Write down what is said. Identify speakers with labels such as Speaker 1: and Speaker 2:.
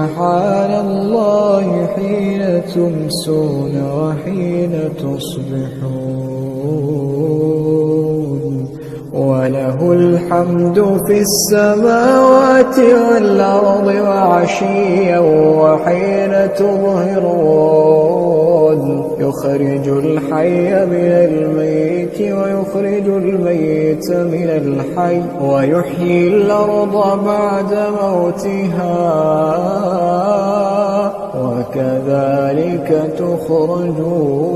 Speaker 1: سبحان الله حين تمسون وحين تصبحون، وله الحمد في السماوات والأرض وعشيا وحين تظهرون، يخرج الحي من الميت ويخرج الميت من الحي ويحيي الأرض بعد موتها وكذلك تخرجون.